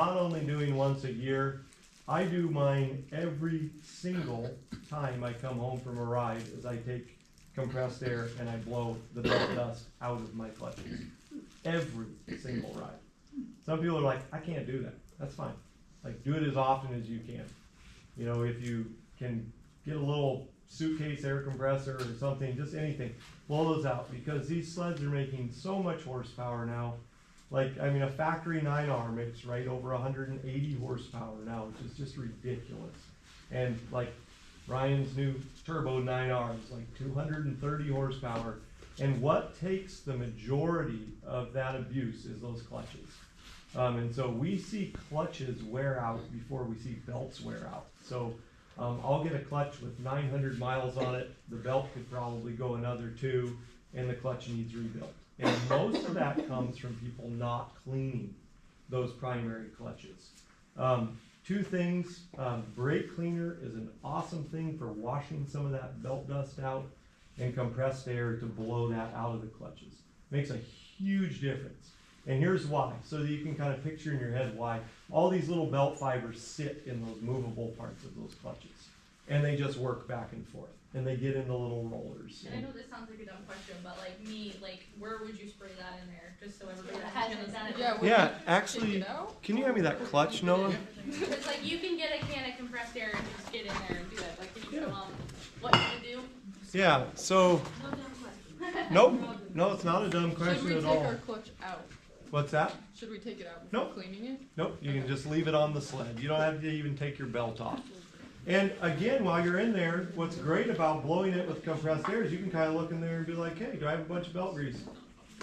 not only doing once a year, I do mine every single time I come home from a ride, as I take compressed air and I blow the belt dust out of my clutches. Every single ride. Some people are like, I can't do that. That's fine. Like, do it as often as you can. You know, if you can get a little suitcase air compressor or something, just anything, blow those out, because these sleds are making so much horsepower now. Like, I mean, a factory 9R makes right over 180 horsepower now, which is just ridiculous. And like Ryan's new turbo 9R is like 230 horsepower. And what takes the majority of that abuse is those clutches. And so we see clutches wear out before we see belts wear out. So I'll get a clutch with 900 miles on it. The belt could probably go another 2, and the clutch needs rebuilt. And most of that comes from people not cleaning those primary clutches. 2 things, brake cleaner is an awesome thing for washing some of that belt dust out, and compressed air to blow that out of the clutches. Makes a huge difference. And here's why, so that you can kind of picture in your head why all these little belt fibers sit in those movable parts of those clutches. And they just work back and forth. And they get into little rollers. And I know this sounds like a dumb question, but like me, like where would you spray that in there? Just so everybody that hasn't done it. Yeah, actually, can you hand me that clutch, Noah? Because like you can get a can of compressed air and just get in there and do it. Like can you show them what you do? Yeah, so, No dumb question. nope, no, it's not a dumb question at all. Should we take our clutch out? What's that? Should we take it out before cleaning it? Nope, you can just leave it on the sled. You don't have to even take your belt off. And again, while you're in there, what's great about blowing it with compressed air is you can kind of look in there and be like, hey, do I have a bunch of belt grease?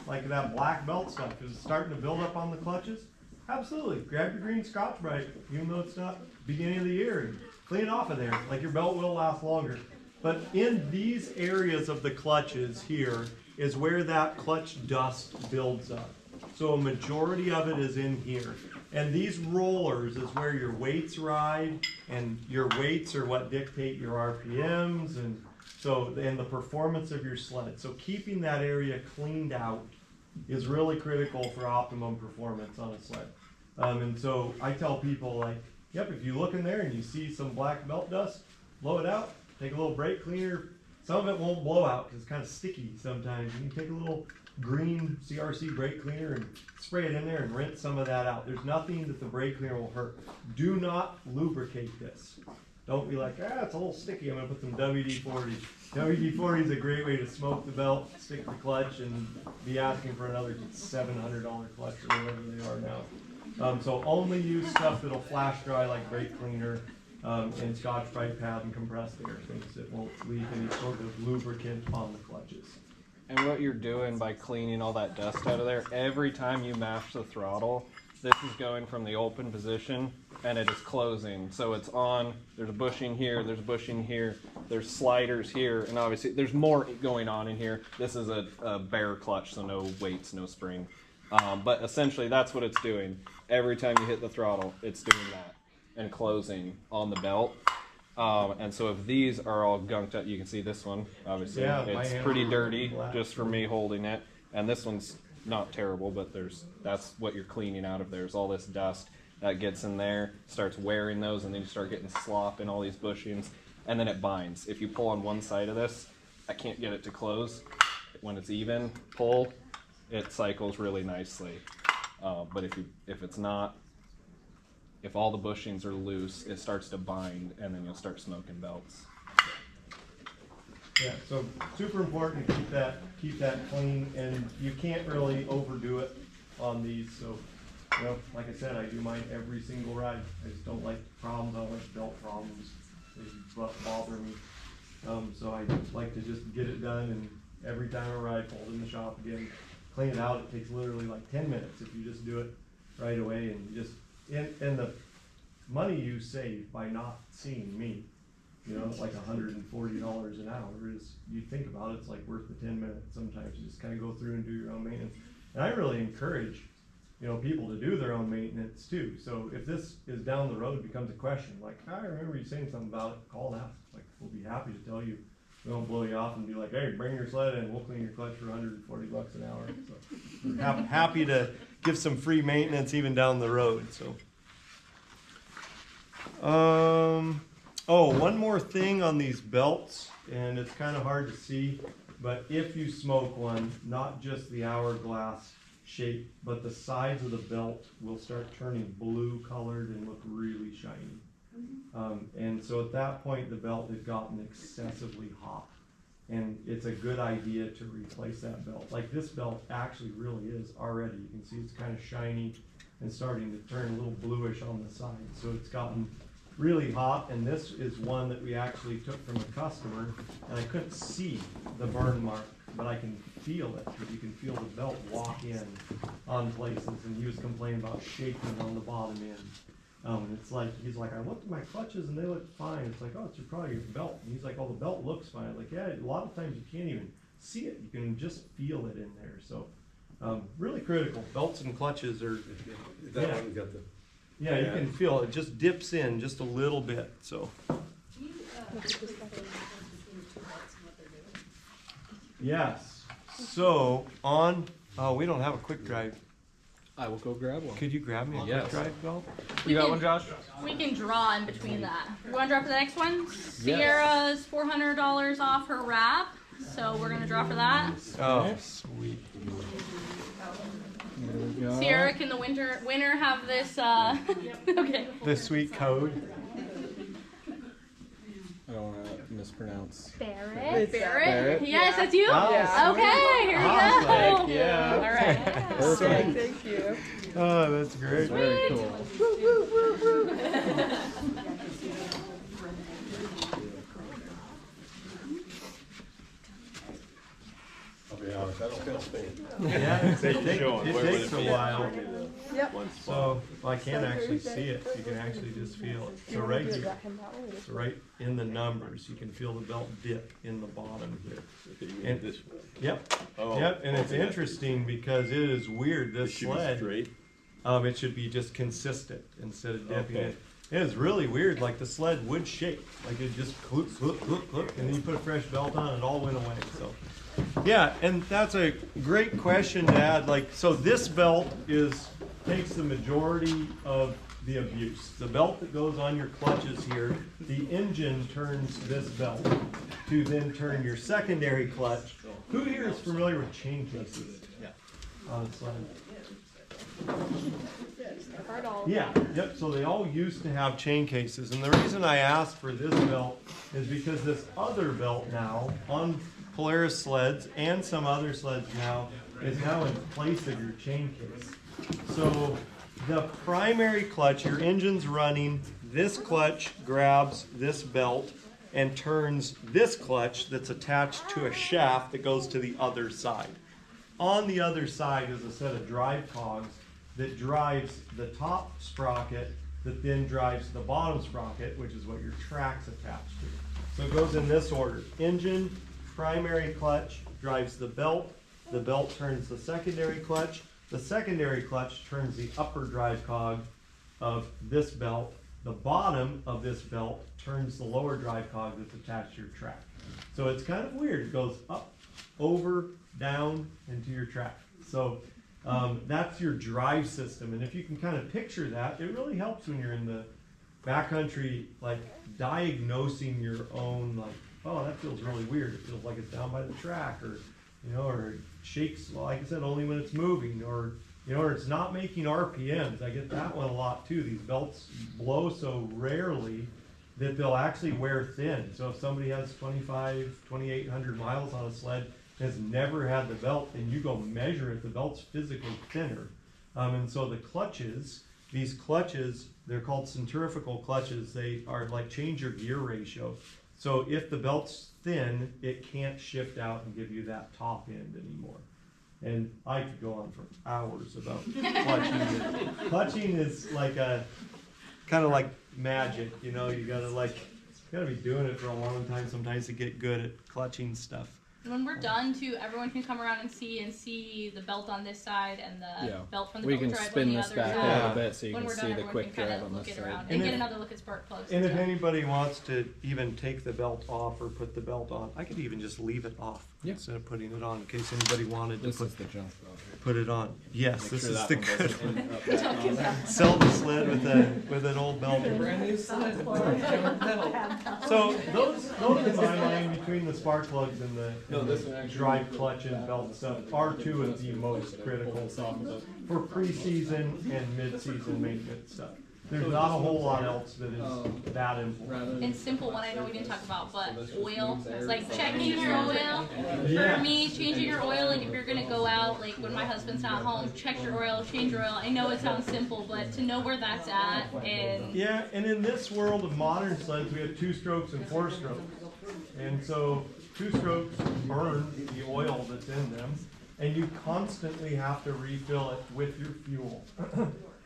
Like that black belt stuff. Is it starting to build up on the clutches? Absolutely. Grab your green Scotch-Brite, even though it's not beginning of the year, and clean it off of there. Like your belt will last longer. But in these areas of the clutches here is where that clutch dust builds up. So a majority of it is in here. And these rollers is where your weights ride, and your weights are what dictate your RPMs and the performance of your sled. So keeping that area cleaned out is really critical for optimum performance on a sled. And so I tell people, like, yep, if you look in there and you see some black belt dust, blow it out, take a little brake cleaner. Some of it won't blow out because it's kind of sticky sometimes. You can take a little green CRC brake cleaner and spray it in there and rinse some of that out. There's nothing that the brake cleaner will hurt. Do not lubricate this. Don't be like, it's a little sticky, I'm going to put some WD-40. WD-40 is a great way to smoke the belt, stick the clutch, and be asking for another $700 clutch or whatever they are now. So only use stuff that'll flash dry like brake cleaner and Scotch-Brite pad and compressed air, things that won't leave any sort of lubricant on the clutches. And what you're doing by cleaning all that dust out of there, every time you mash the throttle, this is going from the open position and it is closing. So it's on, there's a bushing here, there's a bushing here, there's sliders here, and obviously there's more going on in here. This is a bare clutch, so no weights, no spring. But essentially that's what it's doing. Every time you hit the throttle, it's doing that and closing on the belt. And so if these are all gunked up, you can see this one, obviously, it's pretty dirty just for me holding it. And this one's not terrible, but that's what you're cleaning out of there is all this dust that gets in there, starts wearing those, and then you start getting slop in all these bushings, and then it binds. If you pull on one side of this, I can't get it to close. When it's even, pull, it cycles really nicely. But if it's not, if all the bushings are loose, it starts to bind, and then you'll start smoking belts. Yeah, so super important to keep that clean, and you can't really overdo it on these. So, you know, like I said, I do mine every single ride. I just don't like problems. I don't like belt problems. They bother me. So I like to just get it done, and every time I ride, pull it in the shop again, clean it out. It takes literally like 10 minutes if you just do it right away, and you just and the money you save by not seeing me, you know, like $140 an hour is, you think about it, it's like worth the 10 minutes. Sometimes you just kind of go through and do your own maintenance. And I really encourage, you know, people to do their own maintenance too. So if this is down the road becomes a question, like, I remember you saying something about it, call and ask. Like, we'll be happy to tell you. We won't blow you off and be like, hey, bring your sled in, we'll clean your clutch for $140 an hour. So we're happy to give some free maintenance even down the road. So Oh, one more thing on these belts, and it's kind of hard to see, but if you smoke one, not just the hourglass shape, but the sides of the belt will start turning blue colored and look really shiny. And so at that point, the belt had gotten excessively hot. And it's a good idea to replace that belt. Like this belt actually really is already. You can see it's kind of shiny and starting to turn a little bluish on the side. So it's gotten really hot, and this is one that we actually took from a customer, and I couldn't see the burn mark, but I can feel it, because you can feel the belt walk in on places, and he was complaining about shaking on the bottom end. And it's like, he's like, I looked at my clutches and they look fine. It's like, oh, it's probably your belt. And he's like, oh, the belt looks fine. I'm like, yeah, a lot of times you can't even see it. You can just feel it in there. So, really critical. Belts and clutches are, That one got the. yeah, you can feel it. Just dips in just a little bit. So, yes. So on, oh, we don't have a quick drive. I will go grab one. Could you grab me a Yes. quick drive belt? You got one, Josh? We can draw in between that. You want to draw for the next one? Sierra's $400 off her wrap, so we're gonna draw for that. Oh, sweet. There we go. Sierra, can the winner have this? Okay. The sweet code. I don't want to mispronounce. Barrett. Barrett? Yes, that's you. Yeah. Okay, here we Awesome. go. Yeah. All right. Perfect. Thank you. Oh, that's great. Very cool. I'll be honest, I don't feel Spain. Yeah, it takes a while. Yep. So, well, I can't actually see it. You can actually just feel it. So right here, so right in the numbers, you can feel the belt dip in the bottom here. And This yep, Oh, yep. And it's okay. interesting because it is weird. This should be sled, straight. it should be just consistent instead of dipping Okay. it. It is really weird. Like the sled would shake, like it just click, click, click, click, and then you put a fresh belt on, and it all went away. So. Yeah, and that's a great question to add. Like, so this belt takes the majority of the abuse. The belt that goes on your clutches here, the engine turns this belt to then turn your secondary clutch. Who here is familiar with chain cases? Yeah. On a sled. Yeah, yep, so they all used to have chain cases. And the reason I asked for this belt is because this other belt now on Polaris sleds and some other sleds now is now in place of your chain case. So the primary clutch, your engine's running, this clutch grabs this belt and turns this clutch that's attached to a shaft that goes to the other side. On the other side is a set of drive cogs that drives the top sprocket that then drives the bottom sprocket, which is what your track's attached to. So it goes in this order. Engine, primary clutch drives the belt turns the secondary clutch turns the upper drive cog of this belt, the bottom of this belt turns the lower drive cog that's attached to your track. So it's kind of weird. It goes up, over, down, into your track. So that's your drive system, and if you can kind of picture that, it really helps when you're in the backcountry, like diagnosing your own, like, oh, that feels really weird. It feels like it's down by the track, or or it shakes, like I said, only when it's moving, or or it's not making RPMs. I get that one a lot too. These belts blow so rarely that they'll actually wear thin. So if somebody has 2,800 miles on a sled, has never had the belt, and you go measure it, the belt's physically thinner. And so the clutches, these clutches, they're called centrifugal clutches. They are like change your gear ratio. So if the belt's thin, it can't shift out and give you that top end anymore. And I could go on for hours about clutching. Clutching is like a, kind of like magic, you gotta be doing it for a long time sometimes to get good at clutching stuff. When we're done, too, everyone can come around and see the belt on this side and the belt from the We belt can drive on spin the this other back side. a little bit so you When can we're see done, the everyone quick can drive kind on of look this it around side. and get another look at spark plugs. And if stuff. anybody wants to even take the belt off or put the belt on, I could even just leave it off instead of putting it on in case anybody wanted to This is the junk. put it on. Yes, Make this sure is that the one good doesn't one. end up back on there. Sell the sled with an old belt. Brand new sled. So those in my mind, between the spark plugs and the this one actually drive clutch and belt stuff, are two of the most critical things for pre-season and mid-season maintenance stuff. There's not a whole lot else that is that important. And simple one I know we didn't talk about, but oil. It's like checking your oil. Yeah. For me, changing your oil, like if you're gonna go out, like when my husband's not home, check your oil, change your oil. I know it sounds simple, but to know where that's at and Yeah, and in this world of modern sleds, we have 2 strokes and 4 strokes. And so 2 strokes burn the oil that's in them, and you constantly have to refill it with your fuel.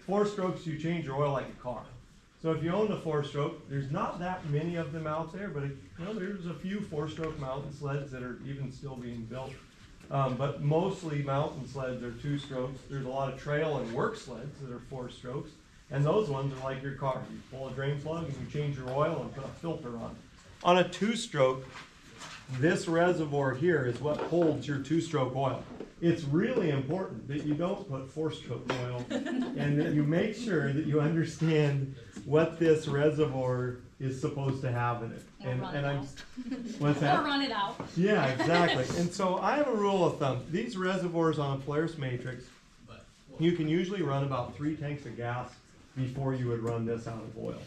4 strokes, you change your oil like a car. So if you own a 4-stroke, there's not that many of them out there, but there's a few 4-stroke mountain sleds that are even still being built. But mostly mountain sleds are 2 strokes. There's a lot of trail and work sleds that are 4 strokes. And those ones are like your car. You pull a drain plug and you change your oil and put a filter on. On a 2-stroke, this reservoir here is what holds your 2-stroke oil. It's really important that you don't put 4-stroke oil and that you make sure that you understand what this reservoir is supposed to have in it. What's that? or run it out. Yeah, exactly. And so I have a rule of thumb. These reservoirs on a Polaris Matrix, you can usually run about 3 tanks of gas before you would run this out of oil.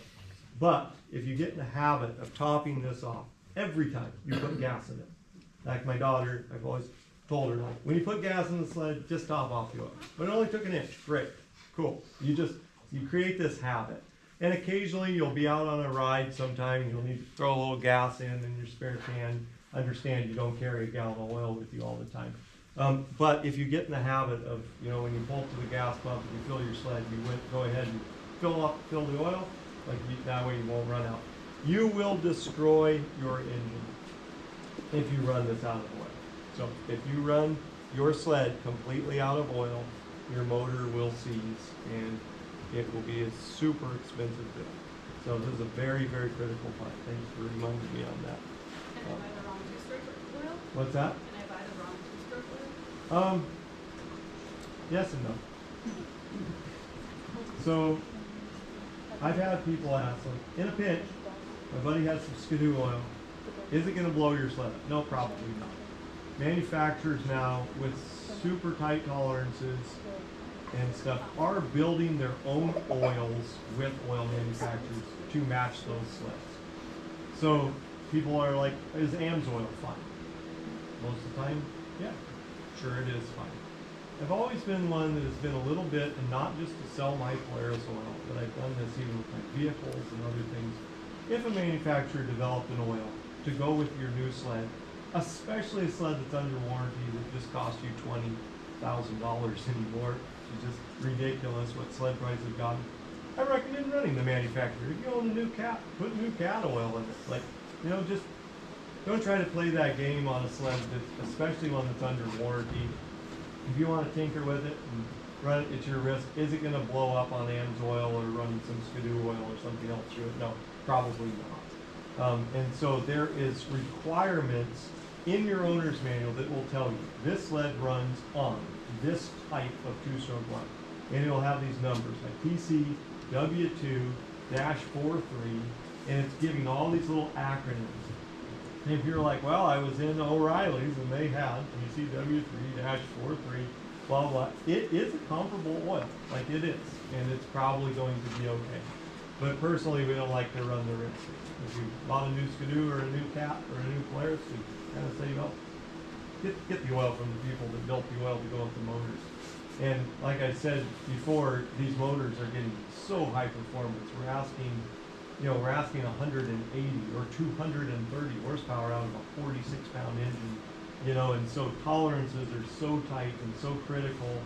But if you get in the habit of topping this off every time you put gas in it, like my daughter, I've always told her, like, when you put gas in the sled, just top off the oil. But it only took an inch. Great. Cool. You create this habit. And occasionally you'll be out on a ride sometime and you'll need to throw a little gas in your spare can. Understand you don't carry a gallon of oil with you all the time. But if you get in the habit of, when you pull to the gas pump and you fill your sled, go ahead and fill the oil, that way you won't run out. You will destroy your engine if you run this out of oil. So if you run your sled completely out of oil, your motor will seize and it will be a super expensive bill. So this is a very, very critical part. Thanks for reminding me on that. Can I buy the wrong 2-stroke oil? What's that? Can I buy the wrong 2-stroke oil? Yes and no. So I've had people ask, like, in a pinch, my buddy has some Skidoo oil. Is it going to blow your sled up? No, probably not. Manufacturers now, with super tight tolerances and stuff, are building their own oils with oil manufacturers to match those sleds. So people are like, is AMS oil fine? Most of the time, yeah, sure it is fine. I've always been one that has been a little bit, and not just to sell my Polaris oil, but I've done this even with my vehicles and other things. If a manufacturer developed an oil to go with your new sled, especially a sled that's under warranty that just costs you $20,000 anymore, which is just ridiculous what sled prices have gotten, I recommend running the manufacturer. If you own a new cat, put new cat oil in it. Like, just don't try to play that game on a sled, especially one that's under warranty. If you want to tinker with it and run it at your risk, is it going to blow up on AMS oil or running some Skidoo oil or something else through it? No, probably not. And so there is requirements in your owner's manual that will tell you this sled runs on this type of 2-stroke line. And it'll have these numbers like PC, W2-43, and it's giving all these little acronyms. And if you're like, well, I was in O'Reilly's and they had PCW3-43, blah, blah, it is a comparable oil. Like it is. And it's probably going to be okay. But personally, we don't like to run the risk. If you bought a new Skidoo or a new Cat or a new Polaris, we kind of say, well, get the oil from the people that built the oil to go with the motors. And like I said before, these motors are getting so high performance. We're asking 180 or 230 horsepower out of a 46-pound engine, and so tolerances are so tight and so critical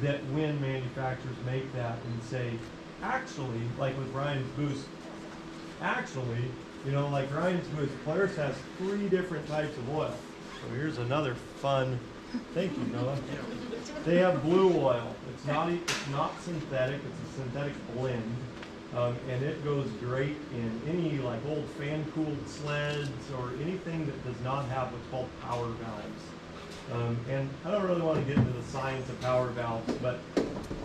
that when manufacturers make that and say, actually, like with Ryan's Boost, like Ryan's Boost, Polaris has 3 different types of oil. So here's another fun, thank you, Noah. They have blue oil. It's not synthetic, it's a synthetic blend. And it goes great in any like old fan-cooled sleds or anything that does not have what's called power valves. And I don't really want to get into the science of power valves, but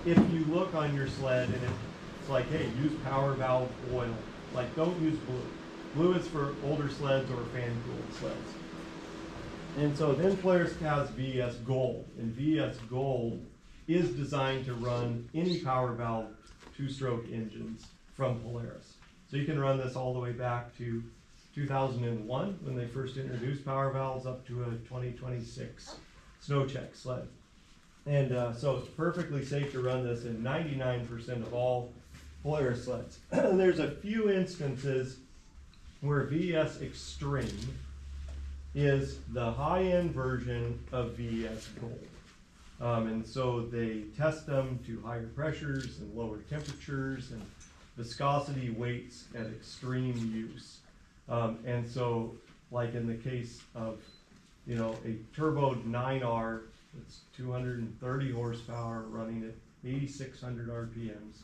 if you look on your sled and it's like, hey, use power valve oil. Like, don't use blue. Blue is for older sleds or fan-cooled sleds. And so then Polaris has VS Gold, and VS Gold is designed to run any power valve two-stroke engines from Polaris. So you can run this all the way back to 2001 when they first introduced power valves up to a 2026 snow check sled. And so it's perfectly safe to run this in 99% of all Polaris sleds. There's a few instances where VS Extreme is the high-end version of VS Gold. And so they test them to higher pressures and lower temperatures and viscosity weights at extreme use. And so, like in the case of, you know, a turboed 9R, it's 230 horsepower running at 8,600 RPMs.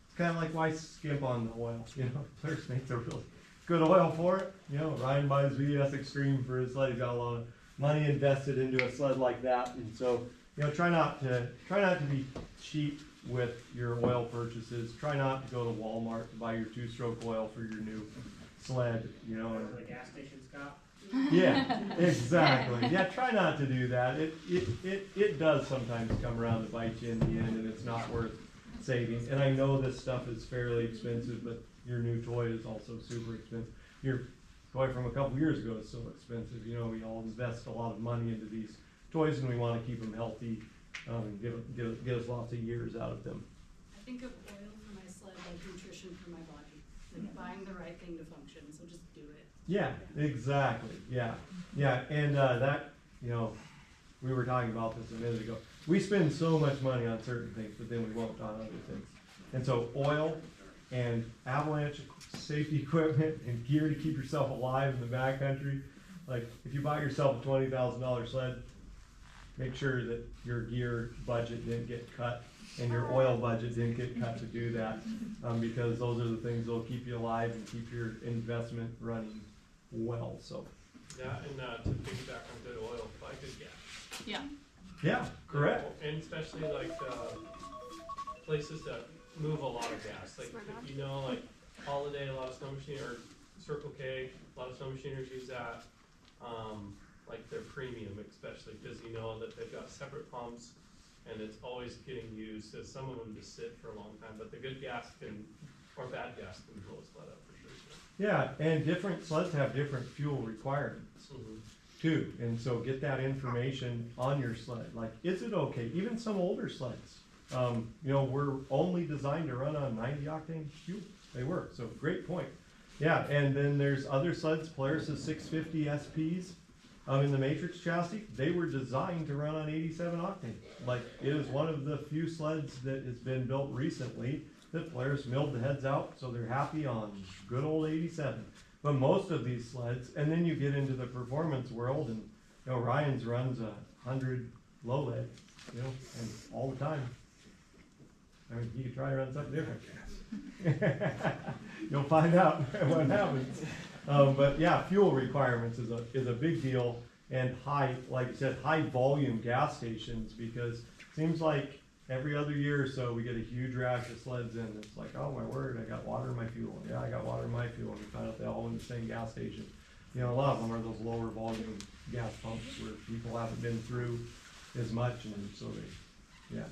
It's kind of like, why skimp on the oil? You know, Polaris makes a really good oil for it. You know, Ryan buys VS Extreme for his sled. He's got a lot of money invested into a sled like that, and so, you know, try not to be cheap with your oil purchases. Try not to go to Walmart to buy your two-stroke oil for your new sled. You know, Or the gas station, Scott. yeah, exactly. Yeah, try not to do that. It does sometimes come around to bite you in the end, and it's not worth saving. And I know this stuff is fairly expensive, but your new toy is also super expensive. Your toy from a couple years ago is so expensive. You know, we all invest a lot of money into these toys, and we want to keep them healthy and give us lots of years out of them. I think of oil for my sled like nutrition for my body, like buying the right thing to function, so just do it. Yeah, exactly. Yeah, yeah, and that, you know, we were talking about this a minute ago. We spend so much money on certain things, but then we won't on other things. And so oil and avalanche safety equipment and gear to keep yourself alive in the backcountry. Like, if you buy yourself a $20,000 sled, make sure that your gear budget didn't get cut and your oil budget didn't get cut to do that, because those are the things that'll keep you alive and keep your investment running well. So that, and to piggyback on good oil, buy good gas. Yeah. yeah, correct. And especially like places that move a lot of gas. Like, if you know, like Holiday, a lot of snow machine, or Circle K, a lot of snow machiners use that. Like their premium, especially because you know that they've got separate pumps and it's always getting used. So some of them just sit for a long time, but the good gas can, or bad gas can blow a sled up for sure. Yeah, and different sleds have different fuel requirements too, and so get that information on your sled. Like, is it okay? Even some older sleds, you know, were only designed to run on 90 octane fuel. They were, so great point. Yeah, and then there's other sleds, Polaris' 650 SPs. In the Matrix chassis, they were designed to run on 87 octane. Like, it is one of the few sleds that has been built recently that Polaris milled the heads out, so they're happy on good old 87. But most of these sleds, and then you get into the performance world, and you know, Ryan's runs 100 low lead, you know, and all the time. I mean, you could try to run something different. You'll find out what happens. But yeah, fuel requirements is a big deal, and high, like I said, high volume gas stations, because it seems like every other year or so we get a huge rash of sleds in. It's like, oh my word, I got water in my fuel. Yeah, I got water in my fuel. And we find out they all in the same gas station. You know, a lot of them are those lower volume gas pumps where people haven't been through as much, and so they, yeah,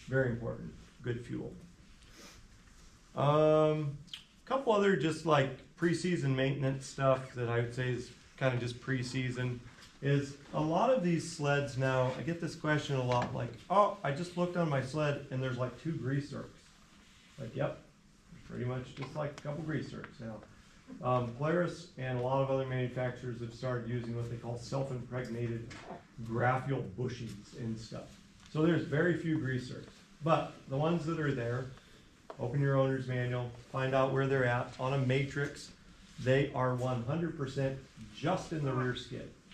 very important. Good fuel. Couple other just like preseason maintenance stuff that I would say is kind of just preseason is a lot of these sleds now, I get this question a lot, like, oh, I just looked on my sled and there's like 2 grease zerks. Like, yep, pretty much just like a couple grease zerks now. Polaris and a lot of other manufacturers have started using what they call self-impregnated graphule bushings and stuff. So there's very few grease zerks, but the ones that are there, open your owner's manual, find out where they're at. On a Matrix, they are 100% just in the rear skid.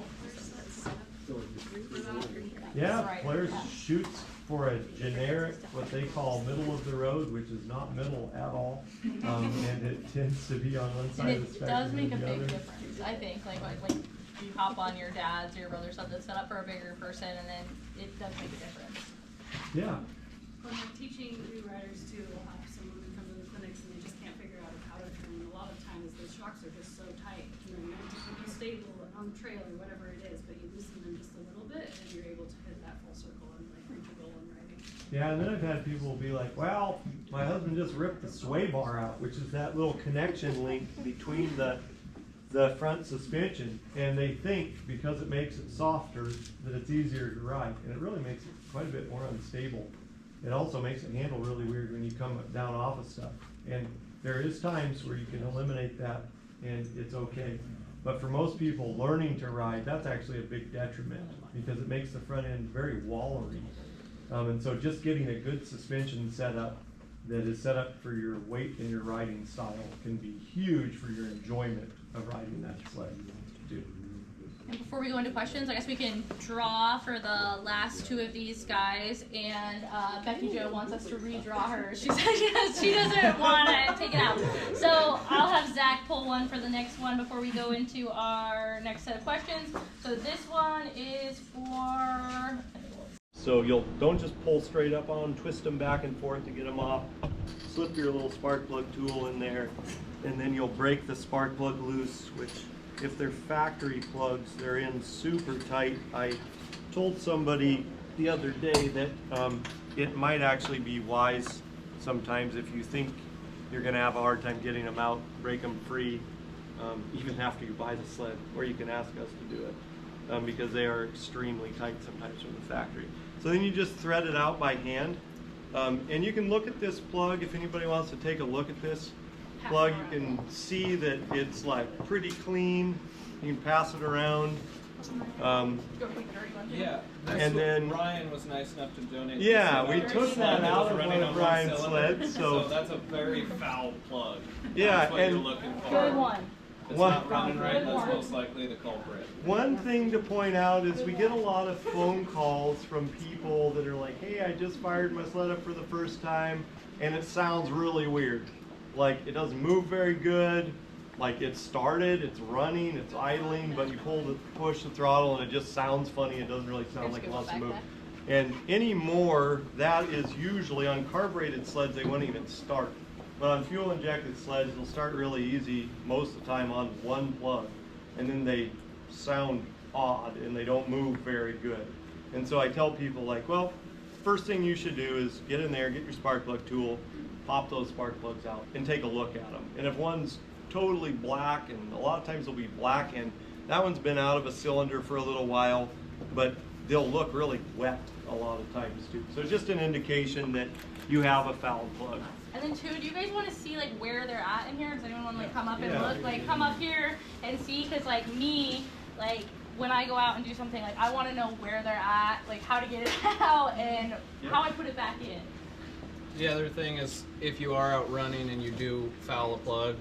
all players set up for that? Yeah, Right. players shoots for a generic, what they call middle of the road, which is not middle at all. And it tends to be on one And side of the it spectrum does make a or the big other. difference, I think, like you hop on your dad's or your brother's stuff that's set up for a bigger person, and then it does make a difference. Yeah, When we're teaching new riders too, we'll have someone who comes to the clinics and they just can't figure out how to turn. A lot of times the shocks are just so tight. And then you stay a little on the trail or whatever it is, but you loosen them just a little bit and you're able to hit that full circle and like reach a goal in riding. Yeah, and then I've had people be like, well, my husband just ripped the sway bar out, which is that little connection link between the front suspension, and they think because it makes it softer that it's easier to ride, and it really makes it quite a bit more unstable. It also makes it handle really weird when you come down off of stuff, and there is times where you can eliminate that and it's okay. But for most people, learning to ride, that's actually a big detriment because it makes the front end very wallery. And so just getting a good suspension setup that is set up for your weight and your riding style can be huge for your enjoyment of riding that sled. And before we go into questions, I guess we can draw for the last two of these guys. And Becky Jo wants us to redraw her. She said she doesn't want to take it out. So I'll have Zach pull one for the next one before we go into our next set of questions. So this one is for... So don't just pull straight up on, twist them back and forth to get them off. Slip your little spark plug tool in there, and then you'll break the spark plug loose, which if they're factory plugs, they're in super tight. I told somebody the other day that it might actually be wise sometimes if you think you're gonna have a hard time getting them out, break them free, even after you buy the sled, or you can ask us to do it, because they are extremely tight sometimes from the factory. So then you just thread it out by hand, and you can look at this plug if anybody wants to take a look at this plug. You can see that it's like pretty clean. You can pass it around. Yeah, and then Ryan was nice enough to donate. Yeah, we took that out of one of Ryan's sleds. So that's a very foul plug. Yeah, that's what and you're looking for. Good one. It's not running right, that's most likely the culprit. One thing to point out is we get a lot of phone calls from people that are like, hey, I just fired my sled up for the first time, and it sounds really weird. Like, it doesn't move very good. Like, it started, it's running, it's idling, but you push the throttle and it just sounds funny. It doesn't really sound like it wants to move. And anymore, that is usually on carbureted sleds, they won't even start. But on fuel injected sleds, they'll start really easy most of the time on one plug. And then they sound odd and they don't move very good. And so I tell people, like, well, first thing you should do is get in there, get your spark plug tool, pop those spark plugs out and take a look at them. And if one's totally black, and a lot of times they'll be black, and that one's been out of a cylinder for a little while, but they'll look really wet a lot of times too. So it's just an indication that you have a foul plug. And then too, do you guys want to see like where they're at in here? Does anyone want to like come up and look? Like come up here and see, because like me, like when I go out and do something, like I want to know where they're at, like how to get it out and how I put it back in. The other thing is, if you are out running and you do foul a plug,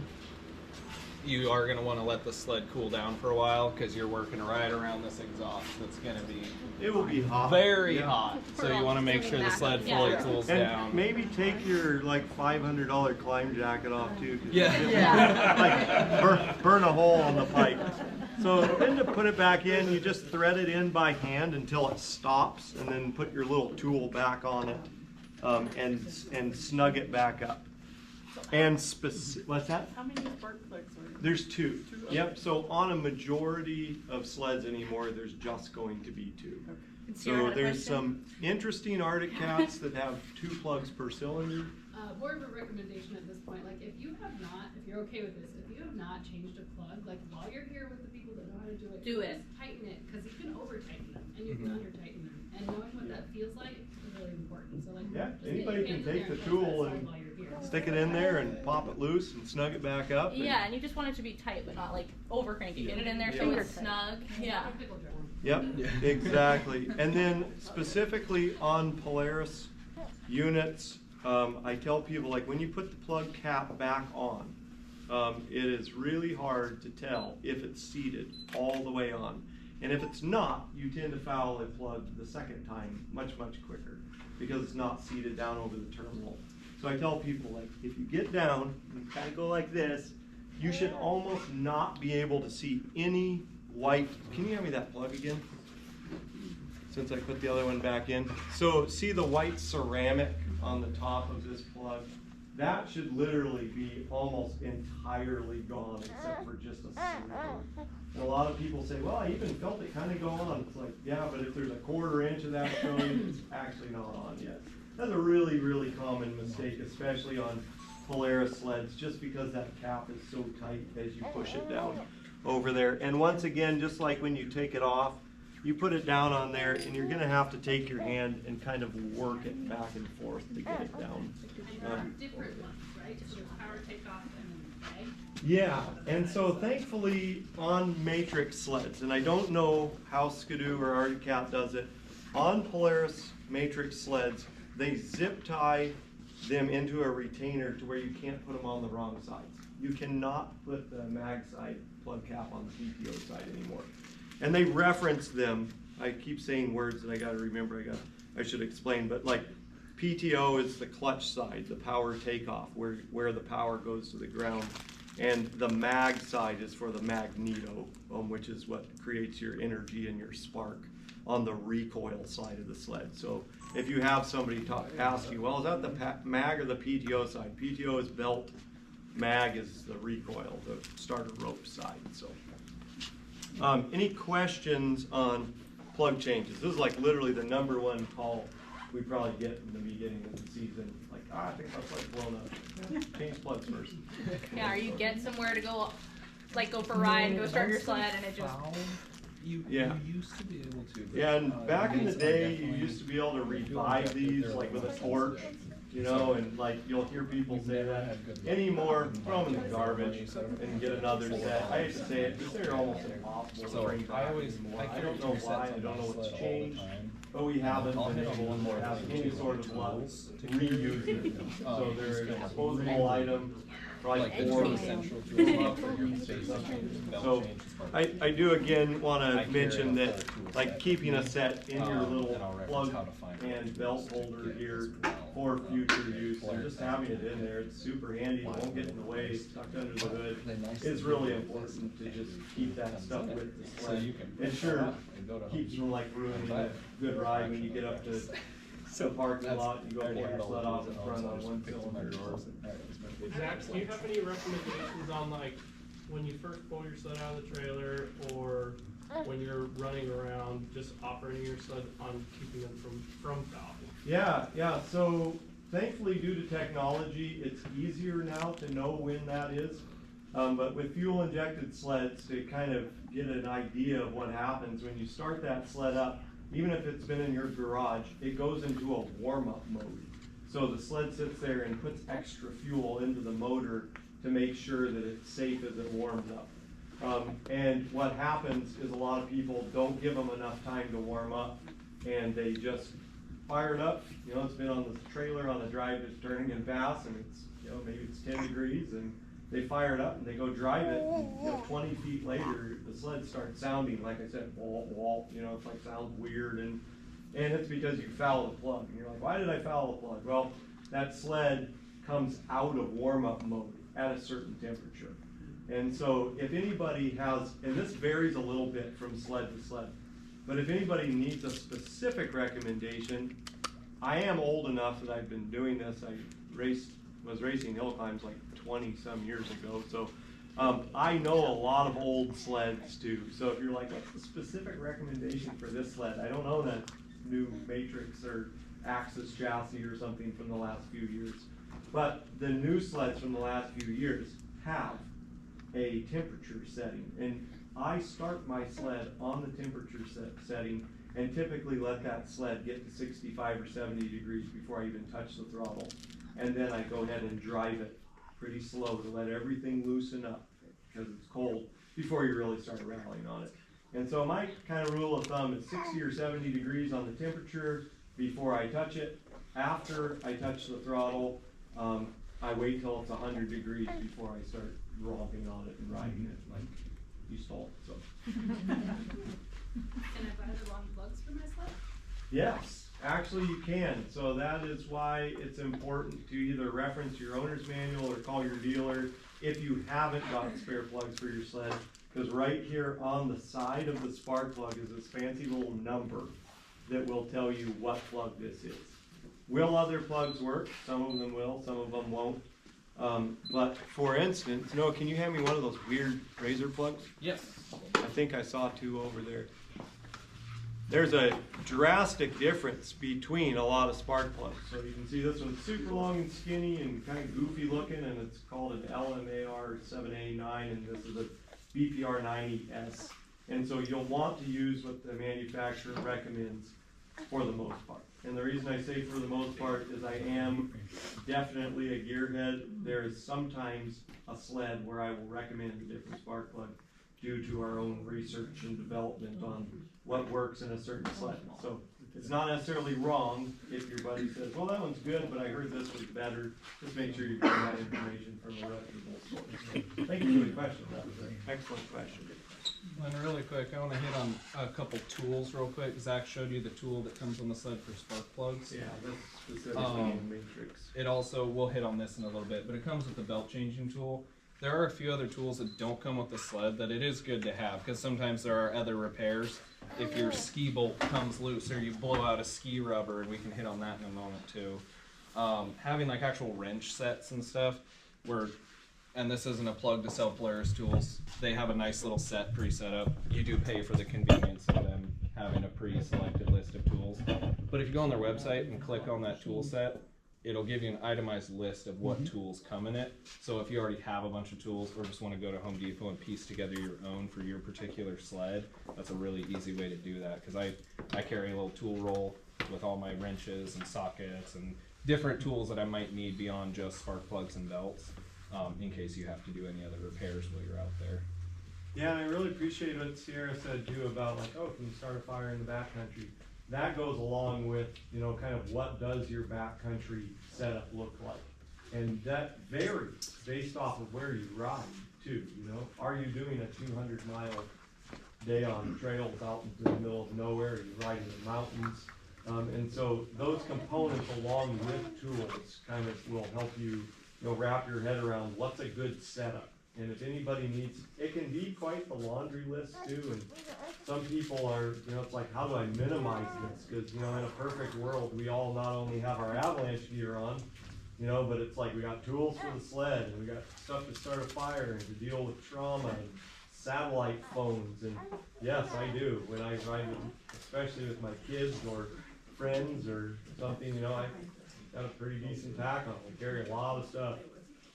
you are going to want to let the sled cool down for a while, because you're working right around this exhaust that's going to be It will be hot. very hot. So you want to make sure the sled fully cools And down. maybe take your like $500 climb jacket off too. 'Cause Yeah. like burn a hole in the pipe. So then to put it back in, you just thread it in by hand until it stops, and then put your little tool back on it, and snug it back up. And what's that? How many spark plugs are There's two. Yep. So on a majority of sleds anymore, there's just going to be two. So there's some interesting Arctic cats that have 2 plugs per cylinder. more of a recommendation at this point, like if you have not, if you're okay with this, if you have not changed a plug, like while you're here with the people that know how to do it, tighten it, because you can over tighten them and you can under tighten them, and knowing what that feels like is really important. So like, Yeah, just anybody get your can take hands the in there tool and and while you're here. stick it in there and pop it loose and snug it back up. Yeah, and you just want it to be tight, but not like over cranky. Get it in there so it's snug. Yeah. Yep, exactly. And then specifically on Polaris units, I tell people, like, when you put the plug cap back on, it is really hard to tell if it's seated all the way on. And if it's not, you tend to foul a plug the second time much, much quicker because it's not seated down over the terminal. So I tell people, like, if you get down, you kind of go like this, you should almost not be able to see any white. Can you hand me that plug again? Since I put the other one back in. So see the white ceramic on the top of this plug? that should literally be almost entirely gone except for just a sliver. And a lot of people say, well, I even felt it kind of go on. It's like, yeah, but if there's a 1/4 inch of that showing, it's actually not on yet. That's a really, really common mistake, especially on Polaris sleds, just because that cap is so tight as you push it down over there. And once again, just like when you take it off, you put it down on there, and you're going to have to take your hand and kind of work it back and forth to get it down. And there are different ones, right? So there's power takeoff and then mag. Yeah, and so thankfully on Matrix sleds, and I don't know how Skidoo or Arctic Cat does it, on Polaris Matrix sleds, they zip tie them into a retainer to where you can't put them on the wrong sides. You cannot put the mag side plug cap on the PTO side anymore. And they reference them, I keep saying words that I gotta remember, I should explain, but like PTO is the clutch side, the power takeoff, where the power goes to the ground. And the mag side is for the magneto, which is what creates your energy and your spark on the recoil side of the sled. So if you have somebody ask you, well, is that the mag or the PTO side? PTO is belt, mag is the recoil, the starter rope side. So any questions on plug changes? This is like literally the #1 call we probably get in the beginning of the season. Like, I think my plug's blown up. Change plugs first. Yeah, or you get somewhere to go, like go for a ride, go start your sled, and it just. You used to be able to. Yeah, and back in the day, you used to be able to revive these like with a torch, you know, and like you'll hear people say that. Anymore, throw them in the garbage and get another set. I hate to say it, but they're almost impossible to bring back anymore. I don't know why, I don't know what's changed, but we haven't been able to have any sort of luck reusing it. So they're a disposable item. Probably 4 So I do again want to mention that like keeping a set in your little plug and belt holder here for future use and just having it in there, it's super handy, it won't get in the way, it's tucked under the hood. It's really important to just keep that stuff with the sled. It sure keeps from like ruining a good ride when you get up to the parking lot, you go pull your sled off in front on one cylinder or Zach, do you have any recommendations on like when you first pull your sled out of the trailer or when you're running around just operating your sled on keeping them from foul? Yeah, so thankfully due to technology, it's easier now to know when that is. But with fuel injected sleds, to kind of get an idea of what happens when you start that sled up, even if it's been in your garage, it goes into a warm-up mode. So the sled sits there and puts extra fuel into the motor to make sure that it's safe as it warms up. And what happens is a lot of people don't give them enough time to warm up, and they just fire it up. You know, it's been on the trailer on the drive that's turning and fast, and it's, you know, maybe it's 10 degrees, and they fire it up and they go drive it, and, you know, 20 feet later, the sled starts sounding, like I said, wall, wall, you know, it's like sounds weird, and it's because you foul the plug. And you're like, why did I foul the plug? Well, that sled comes out of warm-up mode at a certain temperature. And so if anybody has, and this varies a little bit from sled to sled, but if anybody needs a specific recommendation, I am old enough that I've been doing this. I was racing hill climbs like 20 some years ago. So I know a lot of old sleds too. So if you're like, what's the specific recommendation for this sled? I don't own a new Matrix or Axis chassis or something from the last few years. But the new sleds from the last few years have a temperature setting. And I start my sled on the temperature setting and typically let that sled get to 65 or 70 degrees before I even touch the throttle. And then I go ahead and drive it pretty slow to let everything loosen up because it's cold before you really start rattling on it. And so my kind of rule of thumb is 60 or 70 degrees on the temperature before I touch it. After I touch the throttle, I wait till it's 100 degrees before I start romping on it and riding it like you stole it. So. Can I buy the wrong plugs for my sled? Yes, actually you can. So that is why it's important to either reference your owner's manual or call your dealer if you haven't got spare plugs for your sled. Because right here on the side of the spark plug is this fancy little number that will tell you what plug this is. Will other plugs work? Some of them will, some of them won't. But for instance, Noah, can you hand me one of those weird razor plugs? Yes. I think I saw two over there. There's a drastic difference between a lot of spark plugs. So you can see this one's super long and skinny and kind of goofy looking, and it's called an LMAR 7A9, and this is a BPR 90S. And so you'll want to use what the manufacturer recommends for the most part. And the reason I say for the most part is I am definitely a gearhead. There is sometimes a sled where I will recommend a different spark plug due to our own research and development on what works in a certain sled. So it's not necessarily wrong if your buddy says, well, that one's good, but I heard this was better. Just make sure you're getting that information from a reputable source. So thank you for the question. That was an excellent question. And really quick, I want to hit on a couple tools real quick. Zach showed you the tool that comes on the sled for spark plugs. Yeah, that's specifically in Matrix. It also, we'll hit on this in a little bit, but it comes with the belt changing tool. There are a few other tools that don't come with the sled that it is good to have, because sometimes there are other repairs. If your ski bolt comes loose or you blow out a ski rubber, and we can hit on that in a moment too. Having like actual wrench sets and stuff, and this isn't a plug to sell Polaris tools, they have a nice little set pre-set up. You do pay for the convenience of them having a pre-selected list of tools. But if you go on their website and click on that tool set, it'll give you an itemized list of what tools come in it. So if you already have a bunch of tools or just want to go to Home Depot and piece together your own for your particular sled, that's a really easy way to do that. Because I carry a little tool roll with all my wrenches and sockets and different tools that I might need beyond just spark plugs and belts, in case you have to do any other repairs while you're out there. Yeah, and I really appreciate what Sierra said too about like, oh, can you start a fire in the backcountry? That goes along with, you know, kind of what does your backcountry setup look like? And that varies based off of where you ride too, you know. Are you doing a 200-mile day on trails out into the middle of nowhere? Are you riding in the mountains? And so those components along with tools kind of will help you, wrap your head around what's a good setup. And if anybody needs, it can be quite the laundry list too. And some people are, it's like, how do I minimize this? Because, in a perfect world, we all not only have our avalanche gear on, but it's like we got tools for the sled, and we got stuff to start a fire and to deal with trauma and satellite phones. And yes, I do. When I ride with, especially with my kids or friends or something, I got a pretty decent pack on. We carry a lot of stuff.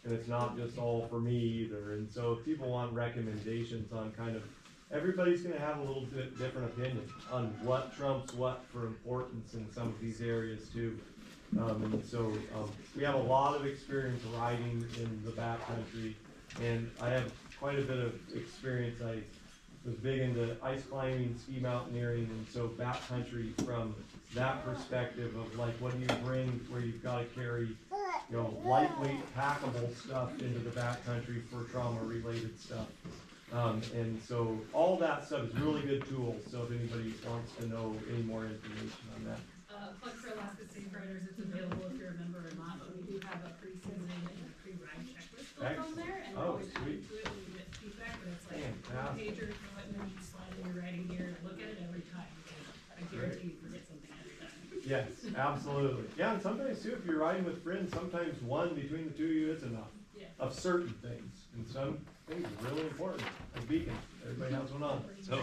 And it's not just all for me either. And so if people want recommendations on kind of, everybody's going to have a little bit different opinion on what trumps what for importance in some of these areas too. And so we have a lot of experience riding in the backcountry, and I have quite a bit of experience. I was big into ice climbing, ski mountaineering, and so backcountry from that perspective of like, what do you bring where you've got to carry lightweight, packable stuff into the backcountry for trauma-related stuff. And so all that stuff is really good tools, so if anybody wants to know any more information on that. Plug for Alaska Safe Riders, it's available if you're a member or not, but we do have a pre-submitted and a pre-ride checklist built on there, and we're always adding to it when we get feedback, but it's like one pager, throw it in the slide in your riding gear, look at it every time, because I guarantee you forget something every time. Yes, absolutely. Yeah, and sometimes too, if you're riding with friends, sometimes one between the two of you is enough of certain things. And some things are really important. A beacon, everybody has one on. So,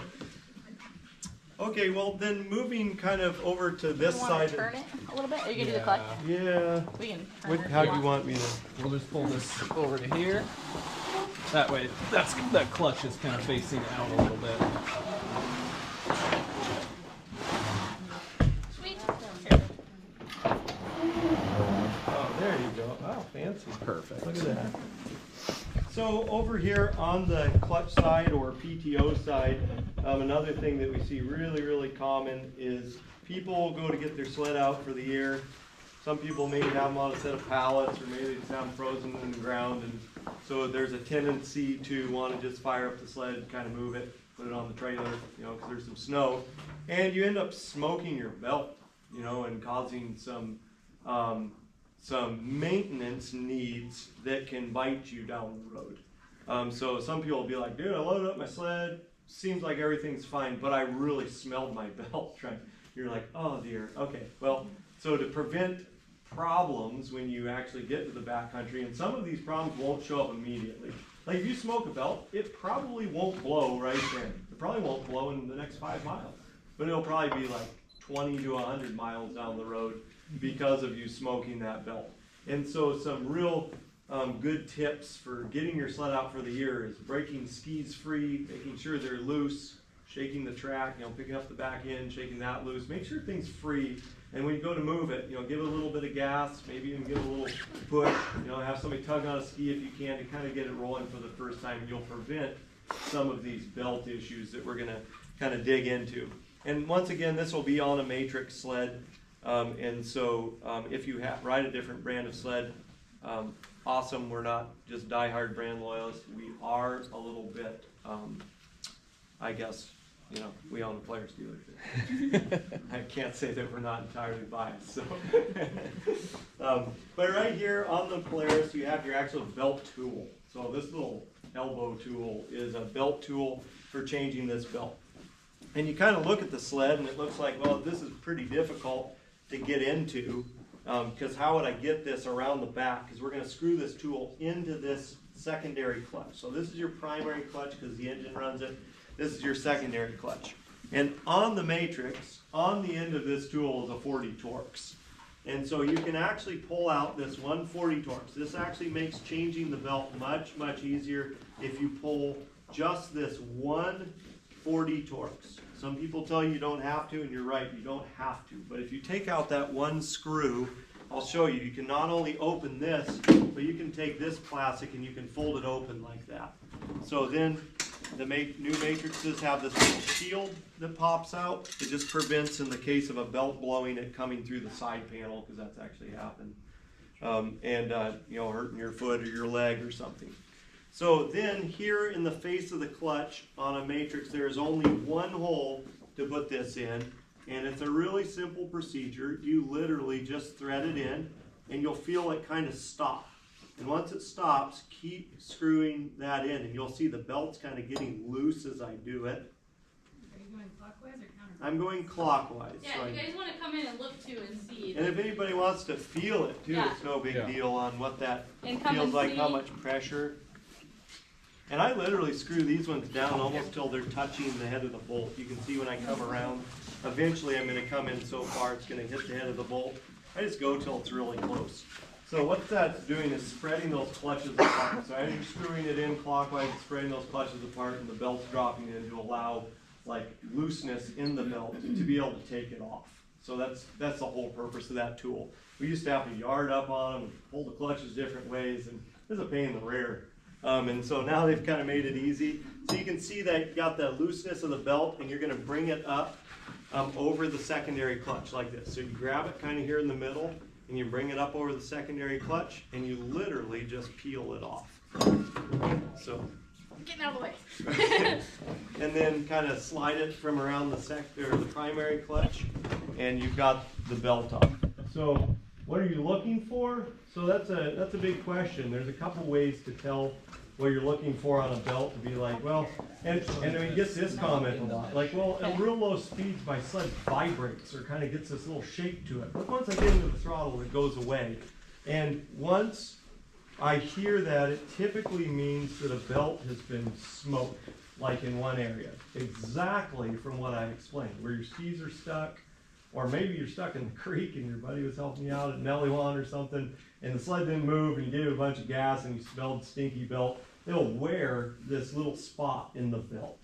okay, well then moving kind of over to this side. Turn it a little bit? Or you can do the clutch? Yeah. We can turn it. How do you want me to? We'll just pull this over to here. That way, that clutch is kind of facing out a little bit. Sweet. Oh, there you go. Oh, fancy. Perfect. Look at that. So over here on the clutch side or PTO side, another thing that we see really, really common is people go to get their sled out for the year. Some people maybe have them on a set of pallets, or maybe they just have them frozen in the ground, and so there's a tendency to want to just fire up the sled, kind of move it, put it on the trailer, because there's some snow, and you end up smoking your belt, and causing some maintenance needs that can bite you down the road. So some people will be like, dude, I loaded up my sled, seems like everything's fine, but I really smelled my belt. You're like, oh dear. Okay, well, so to prevent problems when you actually get to the backcountry, and some of these problems won't show up immediately. Like if you smoke a belt, it probably won't blow right then. It probably won't blow in the next 5 miles, but it'll probably be like 20 to 100 miles down the road because of you smoking that belt. And so some real good tips for getting your sled out for the year is breaking skis free, making sure they're loose, shaking the track, picking up the back end, shaking that loose. Make sure things free. And when you go to move it, give it a little bit of gas, maybe even give it a little push, have somebody tug on a ski if you can to kind of get it rolling for the first time. You'll prevent some of these belt issues that we're going to kind of dig into. And once again, this will be on a matrix sled. And so if you ride a different brand of sled, awesome. We're not just diehard brand loyalists. We are a little bit, I guess, we own a Polaris dealership. I can't say that we're not entirely biased. So, but right here on the Polaris, you have your actual belt tool. So this little elbow tool is a belt tool for changing this belt. And you kind of look at the sled, and it looks like, well, this is pretty difficult to get into, because how would I get this around the back? Because we're going to screw this tool into this secondary clutch. So this is your primary clutch because the engine runs it. This is your secondary clutch. And on the matrix, on the end of this tool is a 40 Torx. And so you can actually pull out this 140 Torx. This actually makes changing the belt much, much easier if you pull just this 140 Torx. Some people tell you don't have to, and you're right, you don't have to. But if you take out that one screw, I'll show you. You can not only open this, but you can take this plastic and you can fold it open like that. So then the new matrices have this little shield that pops out. It just prevents, in the case of a belt blowing, it coming through the side panel, because that's actually happened. Hurting your foot or your leg or something. So then here in the face of the clutch on a matrix, there is only one hole to put this in. And it's a really simple procedure. You literally just thread it in, and you'll feel it kind of stop. And once it stops, keep screwing that in, and you'll see the belt's kind of getting loose as I do it. Are you going clockwise or counterclockwise? I'm going clockwise. Yeah, So you guys want to come in and look too and see. and if anybody wants to feel it too, Yeah. it's no big deal on what that And come feels and like, see. how much pressure. And I literally screw these ones down almost till they're touching the head of the bolt. You can see when I come around, eventually I'm going to come in so far it's going to hit the head of the bolt. I just go till it's really close. So what that's doing is spreading those clutches apart. So as you're screwing it in clockwise, it's spreading those clutches apart, and the belt's dropping in to allow like looseness in the belt to be able to take it off. So that's the whole purpose of that tool. We used to have to yard up on them and pull the clutches different ways, and it's a pain in the rear. And so now they've kind of made it easy. So you can see that you got the looseness of the belt, and you're going to bring it up over the secondary clutch like this. So you grab it kind of here in the middle, and you bring it up over the secondary clutch, and you literally just peel it off. So, Getting out of the way. and then kind of slide it from around the primary clutch, and you've got the belt up. So what are you looking for? So that's a big question. There's a couple ways to tell what you're looking for on a belt, to be like, well, and we get this comment a lot, like, well, at real low speeds my sled vibrates or kind of gets this little shake to it. But once I get into the throttle, it goes away. And once I hear that, it typically means that a belt has been smoked, like in one area, exactly from what I explained, where your skis are stuck, or maybe you're stuck in the creek and your buddy was helping you out at Nellywan or something, and the sled didn't move, and you gave it a bunch of gas, and you smelled stinky belt. It'll wear this little spot in the belt,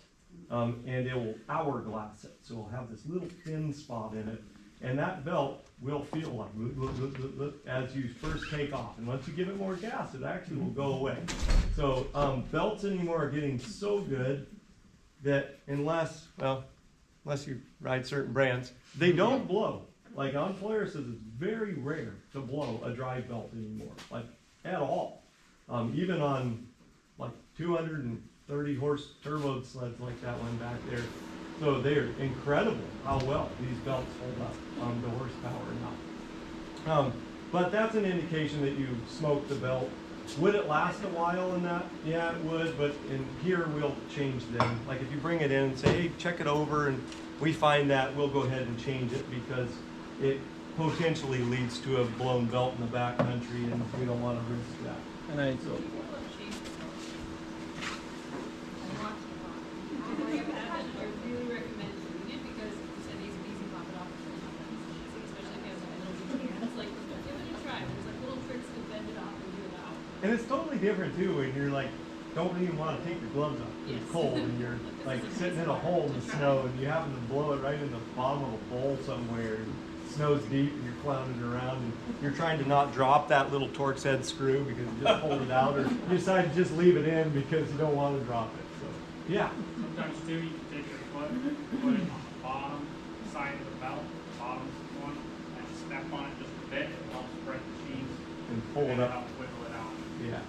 and it will hourglass it. So it'll have this little thin spot in it, and that belt will feel like as you first take off. And once you give it more gas, it actually will go away. So belts anymore are getting so good that unless you ride certain brands, they don't blow. Like on Polaris's, it's very rare to blow a dry belt anymore, like at all. Even on like 230 horse turbo sleds like that one back there. So they're incredible how well these belts hold up, the horsepower now. But that's an indication that you smoked the belt. Would it last a while in that? Yeah, it would, but in here we'll change them. Like if you bring it in and say, hey, check it over, and we find that, we'll go ahead and change it, because potentially leads to a blown belt in the back country, and we don't want to risk that. And I So, I really recommend doing it because you said easy peasy, pop it off. Especially if you have like little beach hands, like give it a try. There's like little tricks to bend it off and do it out. and it's totally different too when you're like, don't even want to take your gloves off. It's Yes. cold, and you're like sitting in a hole in the snow, and you happen to blow it right in the bottom of a bowl somewhere. And snow's deep, and you're clowning around, and you're trying to not drop that little Torx head screw because you just pulled it out, or you decide to just leave it in because you don't want to drop it. So, yeah. Sometimes too, you can take your foot, put it on the bottom side of the belt, bottom one, and step on it just a bit, it helps spread the cheese. And pull it up. Help wiggle it out. Yeah.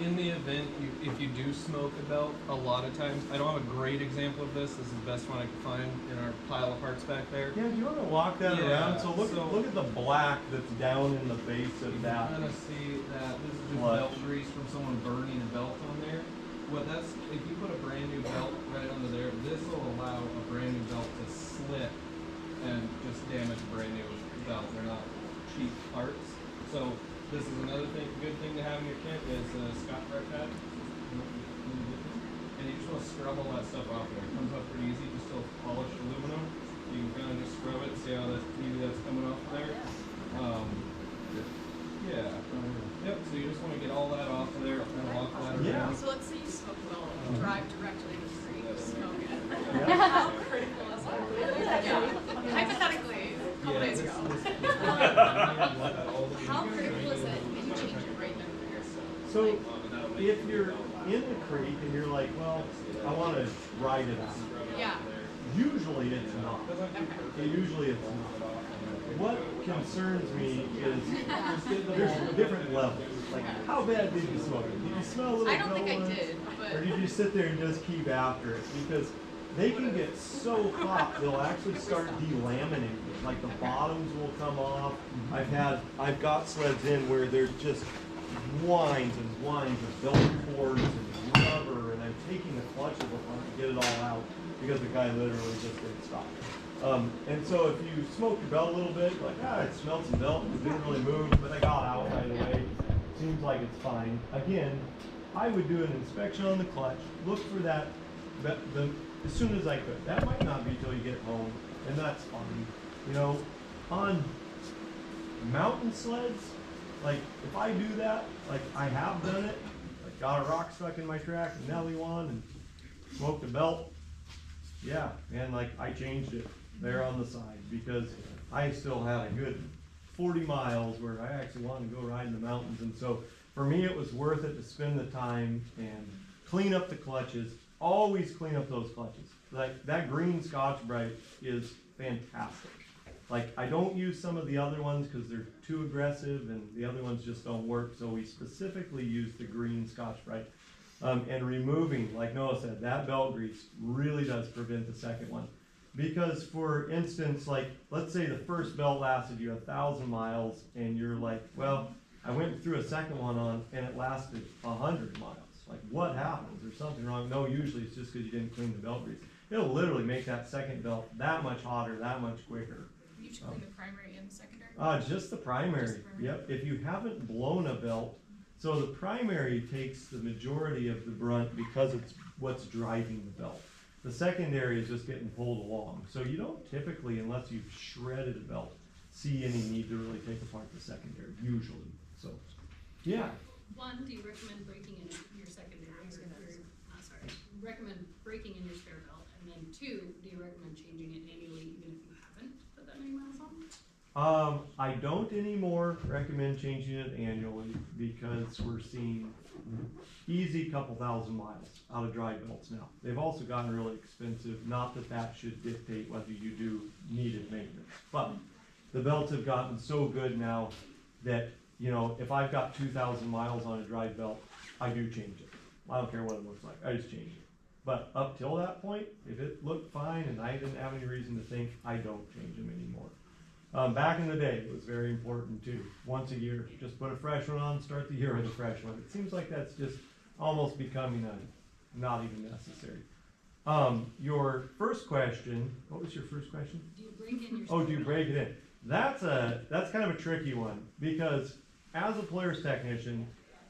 In the event, if you do smoke a belt, a lot of times, I don't have a great example of this. This is the best one I could find in our pile of parts back there. Yeah, do you want to walk that Yeah, around? So look at the black that's down in the base of You that. can kind of see that this is just What? belt grease from someone burning a belt on there. If you put a brand new belt right under there, this will allow a brand new belt to slip and just damage a brand new belt. They're not cheap parts. So this is another good thing to have in your kit is a Scotch-Brite pad. And you just want to scrub all that stuff off there. It comes off pretty easy, just still polished aluminum. You can kind of just scrub it, see how that's coming off there. Yeah. Yep, so you just want to get all that off of there, kind of walk that Yeah. So let's say you smoke a belt and drive directly to the street to smoke it. Yeah. How critical is that? Yeah. Hypothetically, a couple days ago. How critical is it that you change it right then and there? So if you're in the creek and you're like, well, I want to ride it out. Yeah. Usually it's not. Usually it's not. What concerns me is there's different levels. Like, how bad did you smoke it? Did you smell a little? I don't think I once? did, but. Or did you sit there and just keep after it? Because they can get so hot, they'll actually start delaminating. Like the bottoms will come off. I've got sleds in where there's just winds and winds of belt cords and rubber, and I'm taking the clutches apart to get it all out because the guy literally just didn't stop. And so if you smoke your belt a little bit, like, I smelled some belt, it didn't really move, but I got out right away. Seems like it's fine. Again, I would do an inspection on the clutch, look for that as soon as I could. That might not be till you get home, and that's fine. You know, on mountain sleds, like if I do that, like I have done it, like got a rock stuck in my track, and Nelly one, and smoked the belt. Yeah, and like I changed it there on the side because I still had a good 40 miles where I actually wanted to go ride in the mountains, and so for me it was worth it to spend the time and clean up the clutches. Always clean up those clutches. Like that green Scotch-Brite is fantastic. Like I don't use some of the other ones because they're too aggressive and the other ones just don't work, so we specifically use the green Scotch-Brite. And removing, like Noah said, that belt grease really does prevent the second one. Because for instance, like let's say the first belt lasted you 1,000 miles and you're like, well, I went through a second one on and it lasted 100 miles. Like what happens? There's something wrong. No, usually it's just because you didn't clean the belt grease. It'll literally make that second belt that much hotter, that much quicker. You should clean the primary and the secondary? Just the primary. Yep. If you haven't blown a belt, so the primary takes the majority of the brunt because it's what's driving the belt. The secondary is just getting pulled along. So you don't typically, unless you've shredded a belt, see any need to really take apart the secondary, usually. So, yeah. One, do you recommend breaking in your secondary? Recommend breaking in your spare belt, and then two, do you recommend changing it annually even if you haven't put that many miles on? I don't anymore recommend changing it annually because we're seeing easy couple thousand miles out of dry belts now. They've also gotten really expensive. Not that that should dictate whether you do needed maintenance, but the belts have gotten so good now that, you know, if I've got 2,000 miles on a dry belt, I do change it. I don't care what it looks like, I just change it. But up till that point, if it looked fine and I didn't have any reason to think, I don't change them anymore. Back in the day, it was very important too. Once a year, just put a fresh one on, start the year with a fresh one. It seems like that's just almost becoming not even necessary. Your first question, what was your first question? Do you break in your Oh, do you break it in? That's kind of a tricky one, because as a Polaris technician,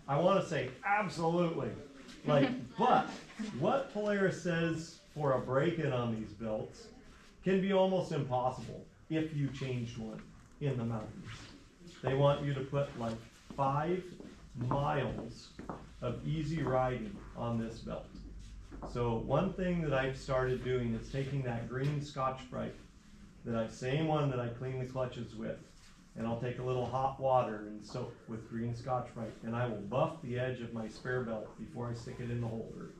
I want to say absolutely. Like, but what Polaris says for a break-in on these belts can be almost impossible if you changed one in the mountains. They want you to put like 5 miles of easy riding on this belt. So one thing that I've started doing is taking that green Scotch-Brite, same one that I clean the clutches with, and I'll take a little hot water and soak with green Scotch-Brite, and I will buff the edge of my spare belt before I stick it in the holder.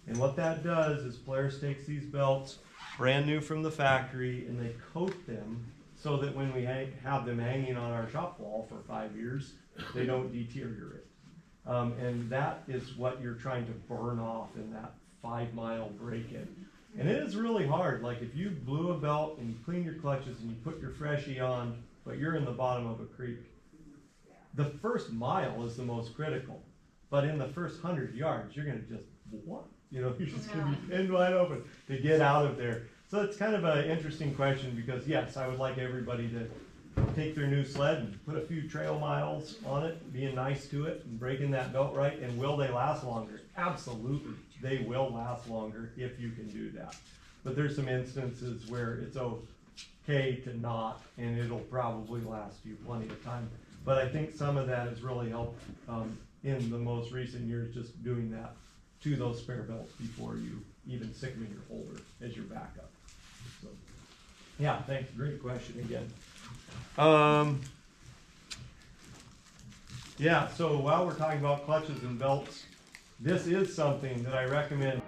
And what that does is Polaris takes these belts, brand new from the factory, and they coat them so that when we have them hanging on our shop wall for 5 years, they don't deteriorate. And that is what you're trying to burn off in that 5-mile break-in. And it is really hard. Like if you blew a belt and you clean your clutches and you put your freshie on, but you're in the bottom of a creek, the first mile is the most critical. But in the first 100 yards, you're gonna just, what? You know, you're just gonna be pinned wide open to get out of there. So it's kind of an interesting question, because yes, I would like everybody to take their new sled and put a few trail miles on it, being nice to it and breaking that belt right. And will they last longer? Absolutely, they will last longer if you can do that. But there's some instances where it's okay to not, and it'll probably last you plenty of time. But I think some of that has really helped in the most recent years, just doing that to those spare belts before you even stick them in your holder as your backup. So, yeah, thanks. Great question again. Yeah, so while we're talking about clutches and belts, this is something that I recommend.